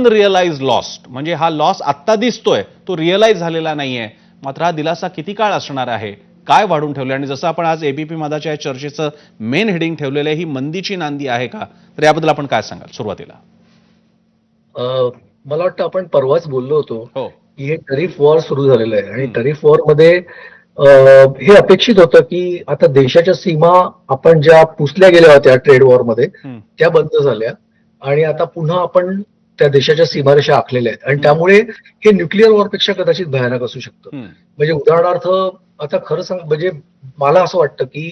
अनरिअलाइज loss, म्हणजे हा loss आत्ता दिसतोय, तो रिअलाइज झालेला नाहीये. मात्र हा दिलासा किती काळ असणार आहे, काय वाढून ठेवले? आणि जसं आपण आज एबीपी माझाच्या या चर्चेचं मेन हेडिंग ठेवलेलं आहे, ही मंदीची नांदी आहे का? तर याबद्दल आपण काय सांगाल सुरुवातीला? मला वाटतं आपण परवाच बोललो होतो हो. की हे टॅरिफ वॉर सुरू झालेलं आहे आणि हम्म. टॅरिफ वॉर मध्ये हे अपेक्षित होतं की आता देशाच्या सीमा आपण ज्या पुसल्या गेल्या होत्या ट्रेड वॉर मध्ये हम्म. त्या बंद झाल्या आणि आता पुन्हा आपण त्या देशाच्या सीमारेषा आखलेल्या आहेत आणि त्यामुळे हे न्यूक्लिअर वॉरपेक्षा कदाचित भयानक असू शकतं. म्हणजे उदाहरणार्थ आता खरं सांग, म्हणजे मला असं वाटतं की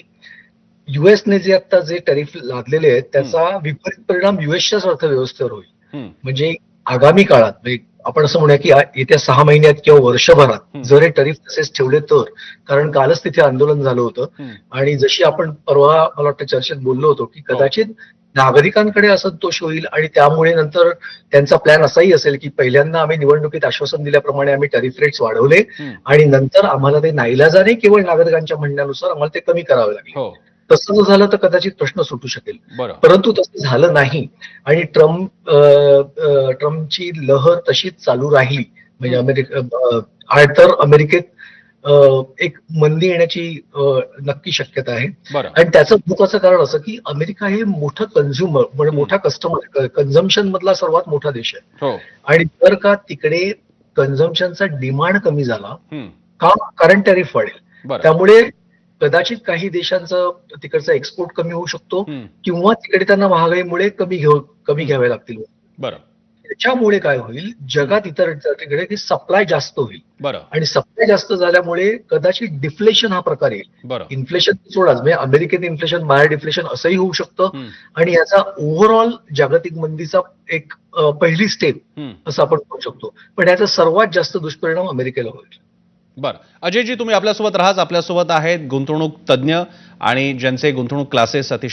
युएसने जे आता जे टॅरिफ लादलेले आहेत त्याचा विपरीत परिणाम युएसच्याच अर्थव्यवस्थेवर होईल. म्हणजे आगामी काळात म्हणजे आपण असं म्हणूया की येत्या 6 महिन्यात किंवा वर्षभरात जर हे टॅरिफ तसेच ठेवले तर, कारण कालच तिथे आंदोलन झालं होतं आणि जशी आपण परवा मला वाटतं चर्चेत बोललो होतो की कदाचित नागरिकांकडे असंतोष होईल आणि त्यामुळे नंतर त्यांचा प्लॅन असाही असेल की पहिल्यांदा आम्ही निवडणुकीत आश्वासन दिल्याप्रमाणे आम्ही टॅरिफ रेट्स वाढवले आणि नंतर आम्हाला ते नाईलाजाने केवळ नागरिकांच्या म्हणण्यानुसार आम्हाला ते कमी करावे लागले. तसं जर झालं तर कदाचित प्रश्न सुटू शकेल, परंतु तसं झालं नाही आणि ट्रम्पची लहर तशीच चालू राहिली म्हणजे तर अमेरिकेत एक मंदी येण्याची नक्की शक्यता आहे. आणि त्याचं महत्वाचं कारण असं की अमेरिका हे मोठं कन्झ्युमर म्हणजे मोठा कस्टमर कन्झम्पशन मधला सर्वात मोठा देश आहे आणि जर का तिकडे कन्झम्पशनचा डिमांड कमी झाला का कारण टॅरिफ वाढेल, त्यामुळे कदाचित काही देशांचं तिकडचा एक्सपोर्ट कमी होऊ शकतो किंवा तिकडे त्यांना महागाईमुळे कमी घ्यावे लागतील. त्याच्यामुळे काय होईल, जगात इतर तिकडे सप्लाय जास्त होईल आणि सप्लाय जास्त झाल्यामुळे कदाचित डिफ्लेशन हा प्रकार येईल. इन्फ्लेशन सोडाच, म्हणजे अमेरिकेत इन्फ्लेशन बाहेर डिफ्लेशन असंही होऊ शकतं आणि याचा ओव्हरऑल जागतिक मंदीचा एक पहिली स्टेप असं आपण म्हणू शकतो, पण याचा सर्वात जास्त दुष्परिणाम अमेरिकेला होईल. बरं, अजयजी तुम्ही आपल्यासोबत राहाच. आपल्यासोबत आहेत गुंतवणूक तज्ज्ञ आणि ज्यांचे गुंतवणूक क्लासेस अतिशय